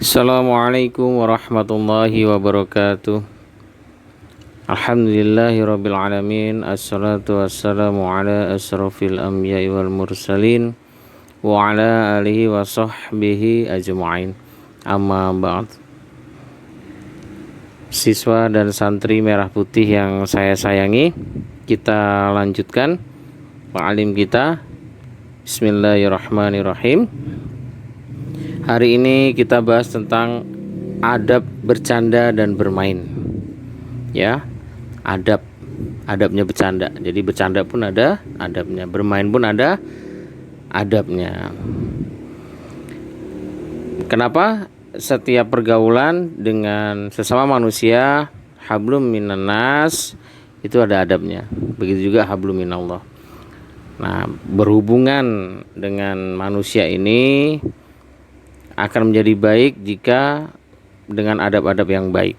Assalamualaikum warahmatullahi wabarakatuh. Alhamdulillahirabbil alamin. Assalatu wassalamu ala asrofil anbiya'i wal mursalin wa ala alihi wa sahbihi ajma'in. Amma ba'd. Siswa dan santri merah putih yang saya sayangi, kita lanjutkan ta'lim kita. Bismillahirrahmanirrahim. Hari ini kita bahas tentang adab bercanda dan bermain. Ya, adabnya bercanda. Jadi bercanda pun ada adabnya, bermain pun ada adabnya. Kenapa setiap pergaulan dengan sesama manusia, hablum minan nas, itu ada adabnya. Begitu juga hablum minallah. Nah, berhubungan dengan manusia ini akan menjadi baik jika dengan adab-adab yang baik,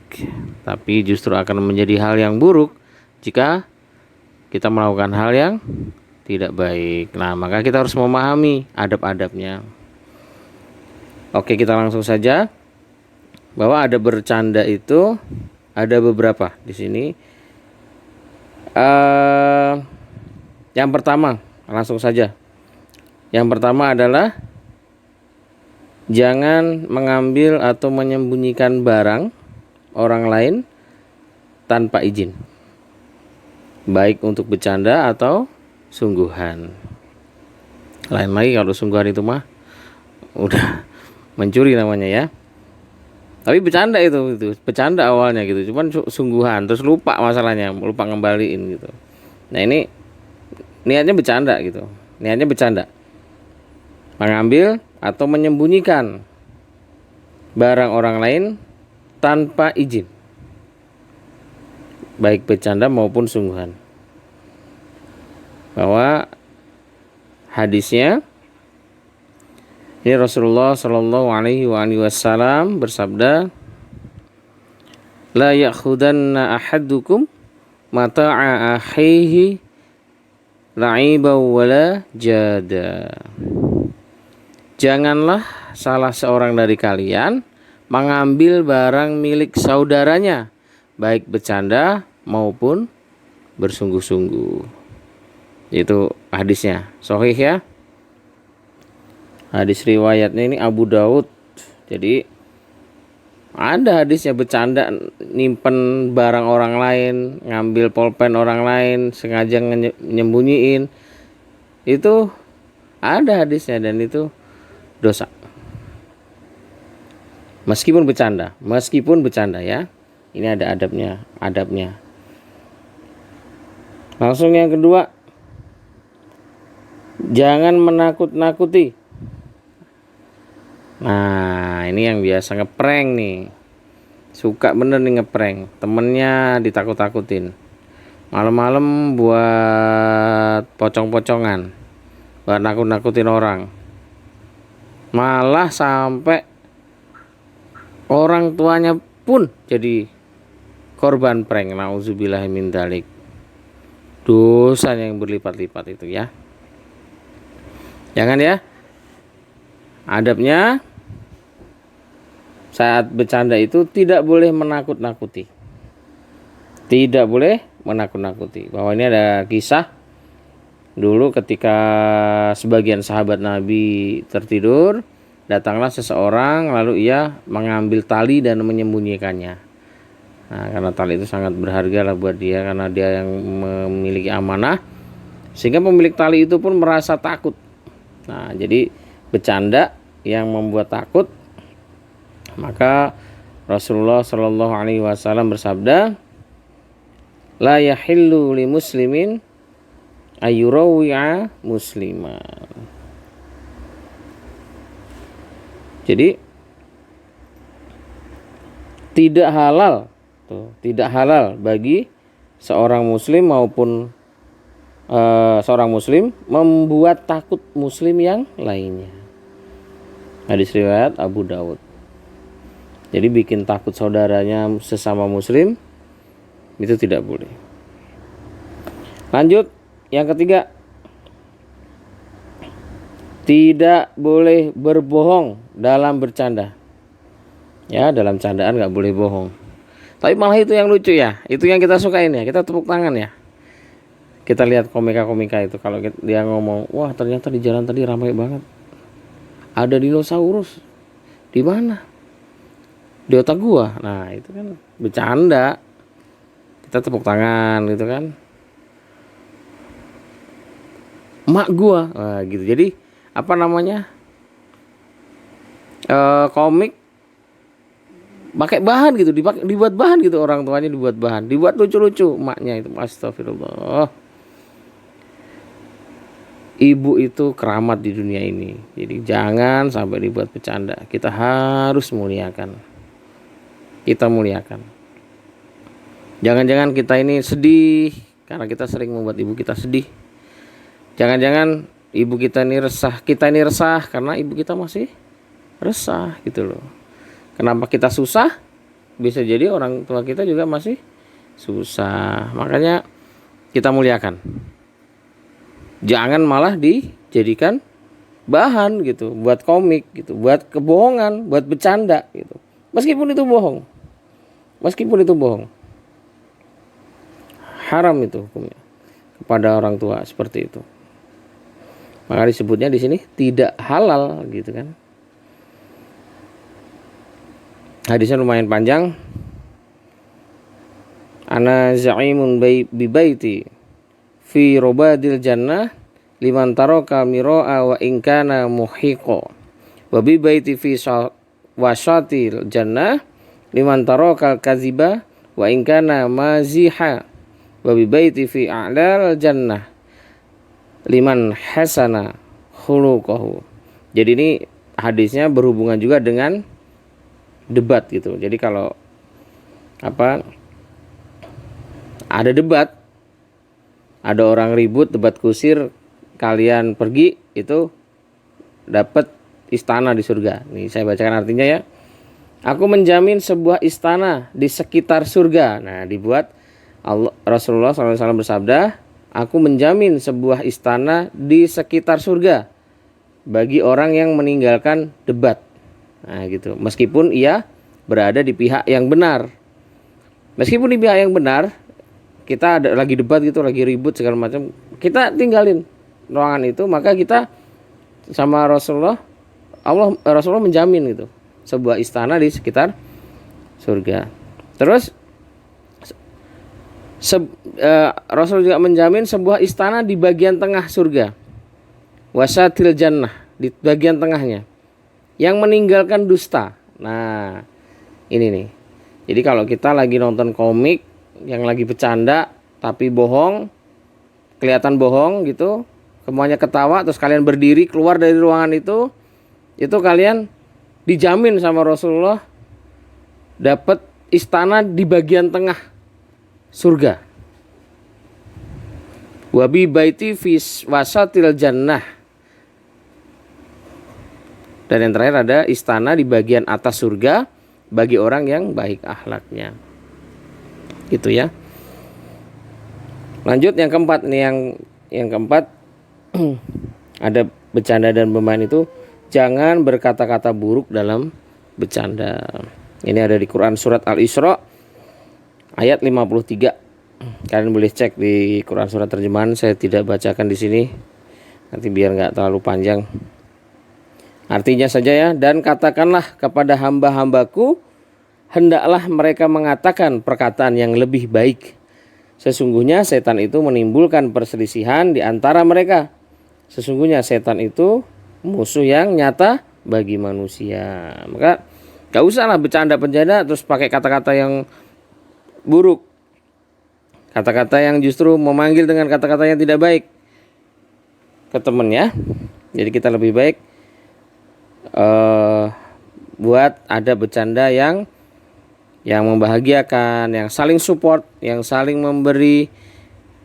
tapi justru akan menjadi hal yang buruk jika kita melakukan hal yang tidak baik. Nah, maka kita harus memahami adab-adabnya. Oke, kita langsung saja bahwa adab bercanda itu ada beberapa di sini. Yang pertama, langsung saja. Yang pertama adalah jangan mengambil atau menyembunyikan barang orang lain tanpa izin, baik untuk bercanda atau sungguhan. Lain lagi kalau sungguhan itu mah udah mencuri namanya ya. Tapi bercanda itu bercanda awalnya gitu, cuman sungguhan terus lupa masalahnya, lupa ngembaliin gitu. Nah, ini niatnya bercanda gitu, niatnya bercanda, mengambil atau menyembunyikan barang orang lain tanpa izin, baik bercanda maupun sungguhan. Bahwa hadisnya ini Rasulullah Shallallahu Alaihi Wasallam bersabda, la ya'khudanna ahadukum mata'a akhihi la'iba wala jada. Janganlah salah seorang dari kalian mengambil barang milik saudaranya, baik bercanda maupun bersungguh-sungguh. Itu hadisnya, sahih ya. Hadis riwayatnya ini Abu Daud. Jadi ada hadisnya bercanda nyimpen barang orang lain, ngambil pulpen orang lain, sengaja nyembunyiin. Itu ada hadisnya dan itu dosa. Meskipun bercanda ya. Ini ada adabnya. Langsung yang kedua, jangan menakut-nakuti. Nah, ini yang biasa ngeprank nih. Suka bener nih ngeprank. Temennya ditakut-takutin. Malam-malam buat pocong-pocongan, buat nakut-nakutin orang. Malah sampai orang tuanya pun jadi korban prank. Nauzubillahi min dzalik. Dosanya yang berlipat-lipat itu ya. Jangan ya. Adabnya saat bercanda itu tidak boleh menakut-nakuti. Tidak boleh menakut-nakuti. Bahwa ini ada kisah dulu ketika sebagian sahabat Nabi tertidur, datanglah seseorang lalu ia mengambil tali dan menyembunyikannya. Nah, karena tali itu sangat berharga lah buat dia, karena dia yang memiliki amanah, sehingga pemilik tali itu pun merasa takut. Nah, jadi bercanda yang membuat takut, maka Rasulullah Shallallahu Alaihi Wasallam bersabda, la yahillu li muslimin ayurawi'a musliman. Jadi tidak halal bagi seorang muslim maupun seorang muslim membuat takut muslim yang lainnya. Hadis riwayat Abu Daud. Jadi bikin takut saudaranya sesama muslim itu tidak boleh. Lanjut, yang ketiga, tidak boleh berbohong dalam bercanda. Ya, dalam candaan nggak boleh bohong. Tapi malah itu yang lucu ya, itu yang kita sukain ya, kita tepuk tangan ya. Kita lihat komika-komika itu kalau dia ngomong, wah ternyata di jalan tadi ramai banget. Ada dinosaurus. Di mana? Di otak gua. Nah, itu kan bercanda. Kita tepuk tangan gitu kan. Emak gua. Nah, gitu. Jadi apa namanya? Komik pakai bahan gitu, dibuat bahan gitu, orang tuanya dibuat bahan, dibuat lucu-lucu emaknya itu. Astagfirullah. Ibu itu keramat di dunia ini. Jadi jangan sampai dibuat bercanda. Kita harus muliakan. Kita muliakan. Jangan-jangan kita ini sedih karena kita sering membuat ibu kita sedih. Jangan-jangan ibu kita ini resah, kita ini resah karena ibu kita masih resah gitu loh. Kenapa kita susah? Bisa jadi orang tua kita juga masih susah. Makanya kita muliakan. Jangan malah dijadikan bahan gitu, buat komik gitu, buat kebohongan, buat bercanda gitu. Meskipun itu bohong. Meskipun itu bohong. Haram itu hukumnya kepada orang tua seperti itu. Maka disebutnya di sini tidak halal gitu kan. Hadisnya lumayan panjang. Ana za'imun bi baiti fi robadil jannah liman taraka miro'a wa in kana muhiqo. Wa bi baiti fi wasatil jannah liman taraka kaziba wa in kana maziha. Wa bi baiti fi a'lal jannah liman hasana khuluquhu. Jadi ini hadisnya berhubungan juga dengan debat gitu. Jadi kalau ada debat, ada orang ribut, debat kusir, kalian pergi itu dapat istana di surga. Nih saya bacakan artinya ya. Aku menjamin sebuah istana di sekitar surga. Nah, dibuat Rasulullah SAW bersabda, aku menjamin sebuah istana di sekitar surga bagi orang yang meninggalkan debat. Nah gitu, meskipun ia berada di pihak yang benar. Meskipun di pihak yang benar, kita ada lagi debat gitu, lagi ribut segala macam, kita tinggalin ruangan itu, maka kita sama Rasulullah menjamin gitu sebuah istana di sekitar surga. Terus Rasul juga menjamin sebuah istana di bagian tengah surga. Wasatil jannah, di bagian tengahnya. Yang meninggalkan dusta. Nah, ini nih. Jadi kalau kita lagi nonton komik yang lagi bercanda tapi bohong, kelihatan bohong gitu, semuanya ketawa, terus kalian berdiri keluar dari ruangan itu kalian dijamin sama Rasulullah dapat istana di bagian tengah surga. Wabi baiti fi wasatil jannah. Dan yang terakhir ada istana di bagian atas surga bagi orang yang baik akhlaknya. Gitu ya. Lanjut yang keempat nih, yang keempat ada bercanda dan bermain itu jangan berkata-kata buruk dalam bercanda. Ini ada di Quran surat Al-Isra ayat 53. Kalian boleh cek di Quran surat terjemahan, saya tidak bacakan di sini. Nanti biar enggak terlalu panjang. Artinya saja ya, dan katakanlah kepada hamba-hambaku, hendaklah mereka mengatakan perkataan yang lebih baik. Sesungguhnya setan itu menimbulkan perselisihan di antara mereka. Sesungguhnya setan itu musuh yang nyata bagi manusia. Maka gak usah lah bercanda-bercanda terus pakai kata-kata yang buruk. Kata-kata yang justru memanggil dengan kata-kata yang tidak baik ke temannya. Jadi kita lebih baik buat ada bercanda yang membahagiakan, yang saling support, yang saling memberi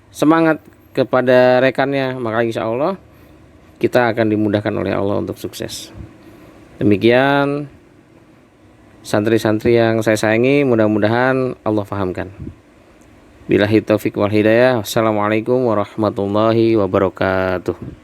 semangat kepada rekannya. Maka insya Allah kita akan dimudahkan oleh Allah untuk sukses. Demikian santri-santri yang saya sayangi, mudah-mudahan Allah fahamkan. Billahi taufik wal hidayah. Assalamualaikum warahmatullahi wabarakatuh.